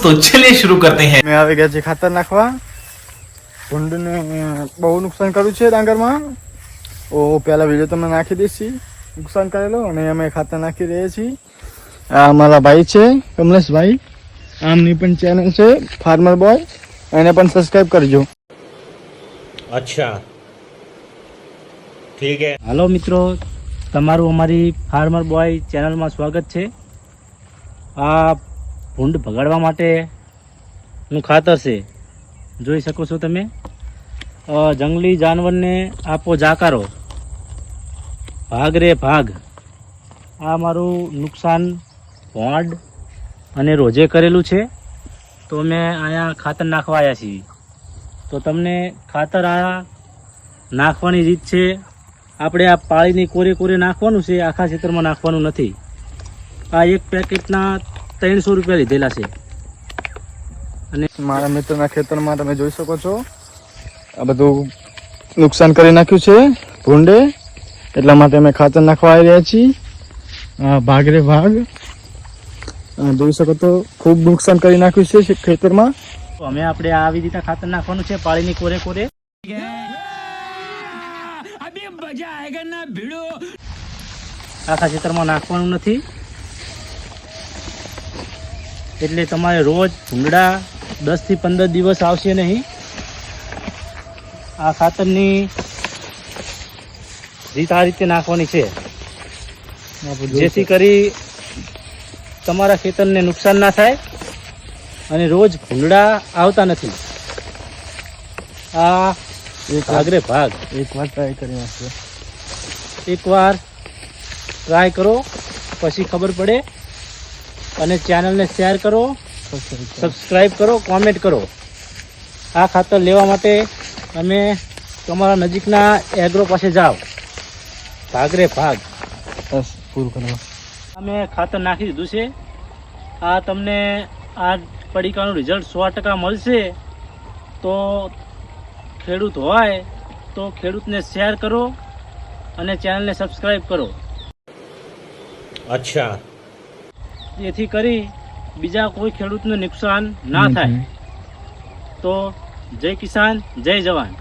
तो चलिए शुरू करते हैं। मैं આવી ગયા છે ખાતર નાખવા. ભૂંડને બહુ નુકસાન કર્યું છે ડાંગરમાં. ઓ પહેલા વિડીયો તમને નાખી દઈશી નુકસાન કરેલો અને અમે ખાતર નાખી રહ્યા છીએ. આ અમારા ભાઈ છે કમલેશભાઈ, આમની પણ ચેનલ છે ફાર્મર બોય, એને પણ સબસ્ક્રાઇબ કરજો. अच्छा ठीक है. હાલો મિત્રો, તમારું અમારી ફાર્મર બોય ચેનલમાં સ્વાગત છે. આ ભૂંડ ભગાડવા માટેનું ખાતર છે, જોઈ શકો છો તમે. જંગલી જાનવરને આપો જાકારો, ભાગ રે ભાગ. આ મારું નુકસાન ભોંડ અને રોજે કરેલું છે, તો મેં અહીંયા ખાતર નાખવા આવ્યા છીએ. તો તમને ખાતર આ નાખવાની રીત છે. આપણે આ પાળીની કોરે કોરે નાખવાનું છે, આખા ખેતરમાં નાખવાનું નથી. આ એક પેકેટના 300 રૂપિયા લીધેલા છે. અને મારા મિત્રના ખેતરમાં તમે જોઈ શકો છો આ બધું નુકસાન કરી નાખ્યું છે ભૂંડે, એટલા માટે અમે ખાતર નાખવા આવી રહ્યા છીએ. ભાગ રે ભાગ જોઈ શકો તો ખૂબ નુકસાન કરી નાખ્યું છે ખેતરમાં. અમે આપણે આવી રીતે ખાતર નાખવાનું છે પાળીની કોરે કોરે. આખા ખેતરમાં નાખવાનું નથી, એટલે તમારે રોજ ભૂંગળા 10 થી 15 દિવસ આવશે નહીં. આ ખાતરની રીત આ રીતે નાખવાની છે, જેથી કરી તમારા ખેતરને નુકસાન ના થાય અને રોજ ભૂંગળા આવતા નથી. આ ભાગરે ભાગ એકવાર ટ્રાય કરી નાખજો. એકવાર ટ્રાય કરો, પછી ખબર પડે. અને ચેનલને શેર કરો, સબસ્ક્રાઈબ કરો, કોમેન્ટ કરો. આ ખાતર લેવા માટે તમે તમારા નજીકના એગ્રો પાસે જાઓ. ભાગરે ભાગ. બસ પૂરું કરવા. અમે ખાતર નાખી દીધું છે. આ તમને આ પડીકાનું રિઝલ્ટ 100% મળશે. તો ખેડૂત હોય તો ખેડૂતને શેર કરો અને ચેનલને સબસ્ક્રાઈબ કરો, अच्छा જેથી કરી બીજા કોઈ ખેડૂતને નુકસાન ના થાય. તો જય કિસાન, જય જવાન.